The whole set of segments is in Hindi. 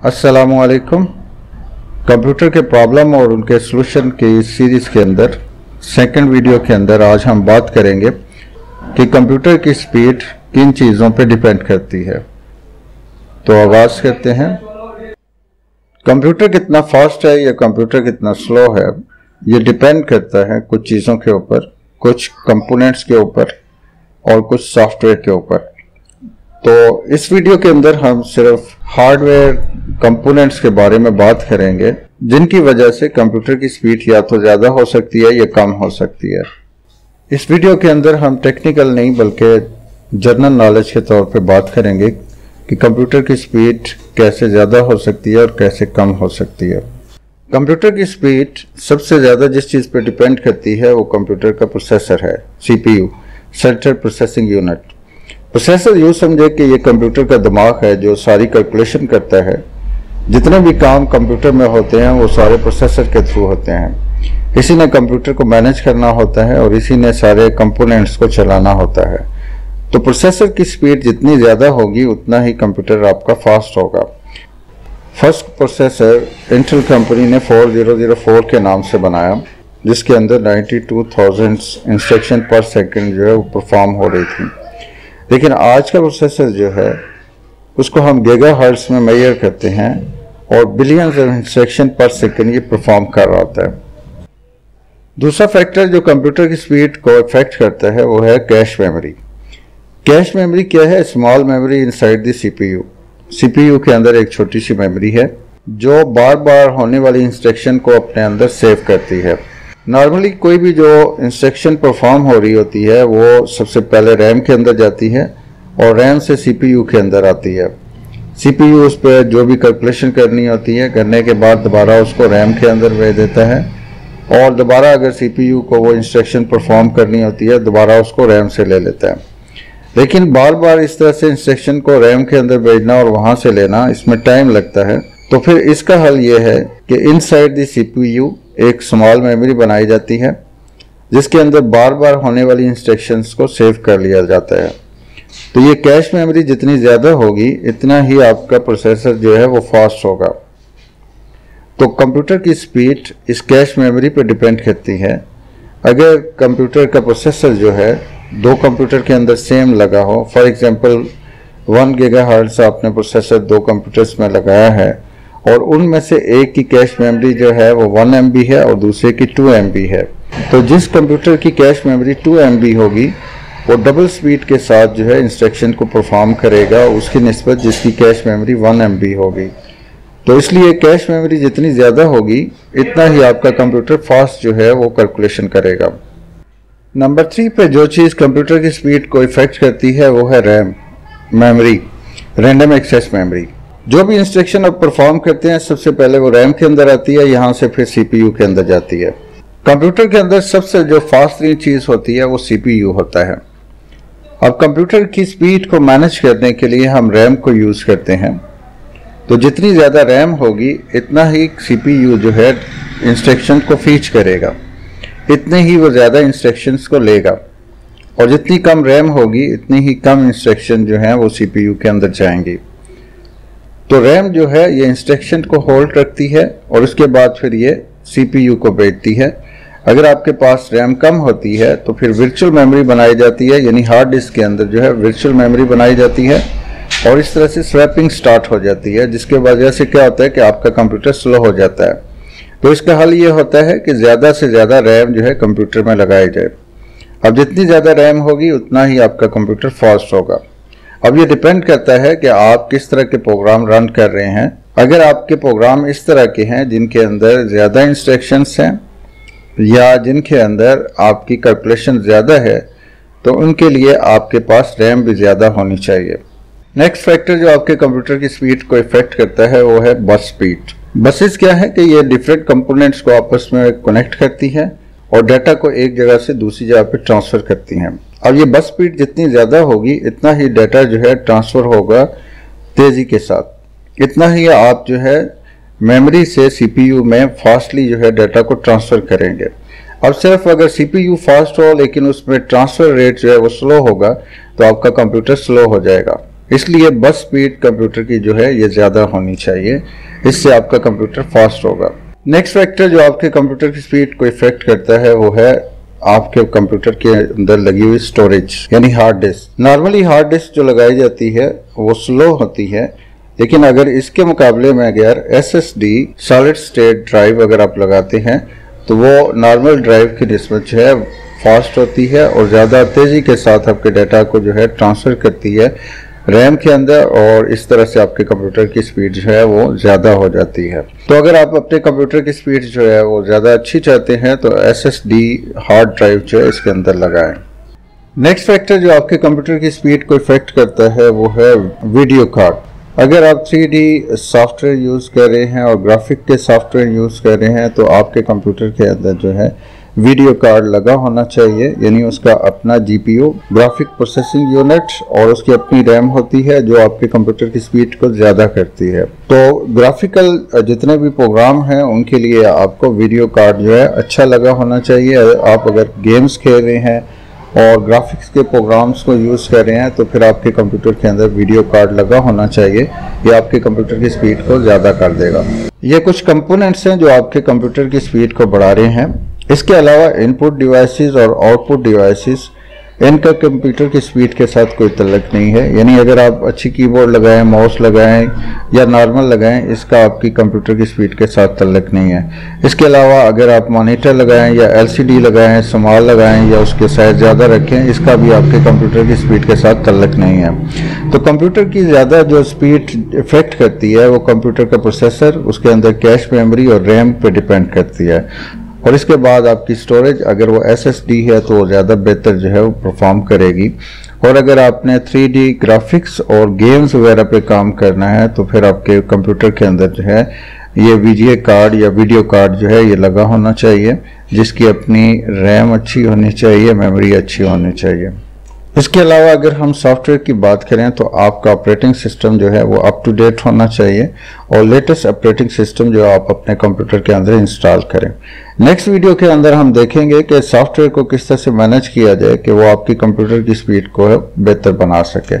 अस्सलामुअलैकुम। कंप्यूटर के प्रॉब्लम और उनके सलूशन की इस सीरीज़ के अंदर सेकंड वीडियो के अंदर आज हम बात करेंगे कि कंप्यूटर की स्पीड किन चीज़ों पे डिपेंड करती है। तो आगाज़ करते हैं। कंप्यूटर कितना फास्ट है या कंप्यूटर कितना स्लो है, ये डिपेंड करता है कुछ चीज़ों के ऊपर, कुछ कंपोनेंट्स के ऊपर और कुछ सॉफ्टवेयर के ऊपर। तो इस वीडियो के अंदर हम सिर्फ हार्डवेयर कंपोनेंट्स के बारे में बात करेंगे जिनकी वजह से कंप्यूटर की स्पीड या तो ज़्यादा हो सकती है या कम हो सकती है। इस वीडियो के अंदर हम टेक्निकल नहीं बल्कि जनरल नॉलेज के तौर पे बात करेंगे कि कंप्यूटर की स्पीड कैसे ज़्यादा हो सकती है और कैसे कम हो सकती है। कंप्यूटर की स्पीड सबसे ज़्यादा जिस चीज़ पर डिपेंड करती है वो कंप्यूटर का प्रोसेसर है, CPU, central processing unit. Processor यूँ समझे कि ये कंप्यूटर का दिमाग है जो सारी कैलकुलेशन करता है। जितने भी काम कंप्यूटर में होते हैं वो सारे प्रोसेसर के थ्रू होते हैं। इसी ने कंप्यूटर को मैनेज करना होता है और इसी ने सारे कंपोनेंट्स को चलाना होता है। तो प्रोसेसर की स्पीड जितनी ज़्यादा होगी उतना ही कंप्यूटर आपका फास्ट होगा। फर्स्ट प्रोसेसर इंटेल कंपनी ने 4004 के नाम से बनाया, जिसके अंदर 92,000 इंस्ट्रक्शन पर सेकेंड जो है वो परफॉर्म हो रही थी। लेकिन आज का प्रोसेसर जो है उसको हम गीगाहर्ट्ज़ में मेजर करते हैं और बिलियंस ऑफ इंस्ट्रक्शन पर सेकंड ये परफॉर्म कर रहा होता है। दूसरा फैक्टर जो कंप्यूटर की स्पीड को इफेक्ट करता है वो है कैश मेमोरी। कैश मेमोरी क्या है? Small memory inside the CPU। CPU के अंदर एक छोटी सी मेमोरी है जो बार बार होने वाली इंस्ट्रक्शन को अपने अंदर सेव करती है। नॉर्मली कोई भी जो इंस्ट्रक्शन परफॉर्म हो रही होती है वो सबसे पहले रैम के अंदर जाती है और रैम से CPU के अंदर आती है। CPU उस पर जो भी कैलकुलेशन करनी होती है करने के बाद दोबारा उसको रैम के अंदर भेज देता है और दोबारा अगर CPU को वो इंस्ट्रक्शन परफॉर्म करनी होती है दोबारा उसको रैम से ले लेता है। लेकिन बार बार इस तरह से इंस्ट्रक्शन को रैम के अंदर भेजना और वहाँ से लेना, इसमें टाइम लगता है। तो फिर इसका हल ये है कि इनसाइड द CPU एक स्मॉल मेमोरी बनाई जाती है जिसके अंदर बार बार होने वाली इंस्ट्रक्शंस को सेव कर लिया जाता है। तो ये कैश मेमोरी जितनी ज़्यादा होगी इतना ही आपका प्रोसेसर जो है वो फास्ट होगा। तो कंप्यूटर की स्पीड इस कैश मेमोरी पर डिपेंड करती है। अगर कंप्यूटर का प्रोसेसर जो है दो कंप्यूटर के अंदर सेम लगा हो, फॉर एग्जांपल 1 गीगाहर्ट्ज़ आपने प्रोसेसर दो कंप्यूटर्स में लगाया है और उनमें से एक की कैश मेमोरी जो है वो 1 MB है और दूसरे की 2 MB है, तो जिस कंप्यूटर की कैश मेमोरी 2 MB होगी वो डबल स्पीड के साथ जो है इंस्ट्रक्शन को परफॉर्म करेगा उसकी निस्बत जिसकी कैश मेमोरी 1 MB होगी। तो इसलिए कैश मेमोरी जितनी ज़्यादा होगी इतना ही आपका कंप्यूटर फास्ट जो है वो कैलकुलेशन करेगा। नंबर 3 पे जो चीज़ कंप्यूटर की स्पीड को इफेक्ट करती है वो है RAM memory, random access memory. जो भी इंस्ट्रक्शन आप परफॉर्म करते हैं सबसे पहले वो रैम के अंदर आती है, यहाँ से फिर CPU के अंदर जाती है। कंप्यूटर के अंदर सबसे जो फास्ट चीज़ होती है वो CPU होता है। अब कंप्यूटर की स्पीड को मैनेज करने के लिए हम रैम को यूज़ करते हैं। तो जितनी ज़्यादा रैम होगी इतना ही CPU जो है इंस्ट्रक्शन को फीच करेगा, इतने ही वो ज़्यादा इंस्ट्रक्शंस को लेगा और जितनी कम रैम होगी इतनी ही कम इंस्ट्रक्शन जो हैं वो CPU के अंदर जाएंगी। तो रैम जो है ये इंस्ट्रक्शन को होल्ड रखती है और उसके बाद फिर ये CPU को भेजती है। अगर आपके पास रैम कम होती है तो फिर वर्चुअल मेमोरी बनाई जाती है, यानी हार्ड डिस्क के अंदर जो है वर्चुअल मेमोरी बनाई जाती है और इस तरह से स्वैपिंग स्टार्ट हो जाती है, जिसके वजह से क्या होता है कि आपका कंप्यूटर स्लो हो जाता है। तो इसका हल ये होता है कि ज़्यादा से ज़्यादा रैम जो है कंप्यूटर में लगाई जाए। अब जितनी ज़्यादा रैम होगी उतना ही आपका कंप्यूटर फास्ट होगा। अब ये डिपेंड करता है कि आप किस तरह के प्रोग्राम रन कर रहे हैं। अगर आपके प्रोग्राम इस तरह के हैं जिनके अंदर ज़्यादा इंस्ट्रक्शंस हैं या जिनके अंदर आपकी कैलकुलेशन ज़्यादा है तो उनके लिए आपके पास रैम भी ज़्यादा होनी चाहिए। नेक्स्ट फैक्टर जो आपके कंप्यूटर की स्पीड को इफेक्ट करता है वो है बस स्पीड। बसेस क्या है कि ये डिफरेंट कंपोनेंट्स को आपस में कनेक्ट करती हैं और डाटा को एक जगह से दूसरी जगह पे ट्रांसफ़र करती हैं। अब ये बस स्पीड जितनी ज़्यादा होगी इतना ही डाटा जो है ट्रांसफ़र होगा तेज़ी के साथ, इतना ही आप जो है मेमोरी से CPU में फास्टली जो है डाटा को ट्रांसफ़र करेंगे। अब सिर्फ अगर CPU फास्ट हो लेकिन उसमें ट्रांसफ़र रेट जो है वो स्लो होगा तो आपका कंप्यूटर स्लो हो जाएगा। इसलिए बस स्पीड कंप्यूटर की जो है ये ज़्यादा होनी चाहिए, इससे आपका कंप्यूटर फास्ट होगा। नेक्स्ट फैक्टर जो आपके कंप्यूटर की स्पीड को इफेक्ट करता है वो है आपके कंप्यूटर के अंदर लगी हुई स्टोरेज यानी hard disk. Normally hard disk जो लगाई जाती है वो स्लो होती है, लेकिन अगर इसके मुकाबले में अगर SSD सॉलिड स्टेट ड्राइव अगर आप लगाते हैं तो वो नॉर्मल ड्राइव की निस्बत जो है फास्ट होती है और ज़्यादा तेज़ी के साथ आपके डाटा को जो है ट्रांसफ़र करती है रैम के अंदर, और इस तरह से आपके कंप्यूटर की स्पीड जो है वो ज़्यादा हो जाती है। तो अगर आप अपने कंप्यूटर की स्पीड जो है वो ज़्यादा अच्छी चाहते हैं तो SSD हार्ड ड्राइव जो है इसके अंदर लगाएं। नेक्स्ट फैक्टर जो आपके कंप्यूटर की स्पीड को इफेक्ट करता है वो है वीडियो कार्ड। अगर आप 3D सॉफ्टवेयर यूज़ कर रहे हैं और ग्राफिक के सॉफ्टवेयर यूज़ कर रहे हैं तो आपके कंप्यूटर के अंदर जो है वीडियो कार्ड लगा होना चाहिए, यानी उसका अपना GPU ग्राफिक प्रोसेसिंग यूनिट और उसकी अपनी रैम होती है जो आपके कंप्यूटर की स्पीड को ज़्यादा करती है। तो ग्राफिकल जितने भी प्रोग्राम हैं उनके लिए आपको वीडियो कार्ड जो है अच्छा लगा होना चाहिए। आप अगर गेम्स खेल रहे हैं और ग्राफिक्स के प्रोग्राम्स को यूज़ कर रहे हैं तो फिर आपके कंप्यूटर के अंदर वीडियो कार्ड लगा होना चाहिए, ये आपके कंप्यूटर की स्पीड को ज़्यादा कर देगा। ये कुछ कंपोनेंट्स हैं जो आपके कंप्यूटर की स्पीड को बढ़ा रहे हैं। इसके अलावा इनपुट डिवाइसेस और आउटपुट डिवाइसेस, इनका कंप्यूटर की स्पीड के साथ कोई तल्लुक नहीं है, यानी अगर आप अच्छी कीबोर्ड लगाएं, माउस लगाएं या नॉर्मल लगाएं, इसका आपकी कंप्यूटर की स्पीड के साथ तल्लुक नहीं है। इसके अलावा अगर आप मॉनिटर लगाएं या LCD लगाएं, स्मॉल लगाएं या उसके साइज ज़्यादा रखें, इसका भी आपके कंप्यूटर की स्पीड के साथ तल्लुक नहीं है। तो कंप्यूटर की ज़्यादा जो स्पीड इफेक्ट करती है वो कंप्यूटर का प्रोसेसर, उसके अंदर कैश मेमोरी और रैम पे डिपेंड करती है, और इसके बाद आपकी स्टोरेज अगर वो SSD है तो वो ज़्यादा बेहतर जो है वो परफॉर्म करेगी। और अगर आपने 3D ग्राफिक्स और गेम्स वगैरह पे काम करना है तो फिर आपके कंप्यूटर के अंदर जो है ये VGA कार्ड या वीडियो कार्ड जो है ये लगा होना चाहिए, जिसकी अपनी रैम अच्छी होनी चाहिए, मेमोरी अच्छी होनी चाहिए। इसके अलावा अगर हम सॉफ्टवेयर की बात करें तो आपका ऑपरेटिंग सिस्टम जो है वो अप टू डेट होना चाहिए और लेटेस्ट ऑपरेटिंग सिस्टम जो आप अपने कंप्यूटर के अंदर इंस्टॉल करें। नेक्स्ट वीडियो के अंदर हम देखेंगे कि सॉफ्टवेयर को किस तरह से मैनेज किया जाए कि वो आपकी कंप्यूटर की स्पीड को बेहतर बना सके।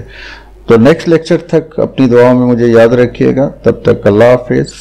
तो नेक्स्ट लेक्चर तक अपनी दुआओं में मुझे याद रखिएगा। तब तक अल्लाह हाफिज़।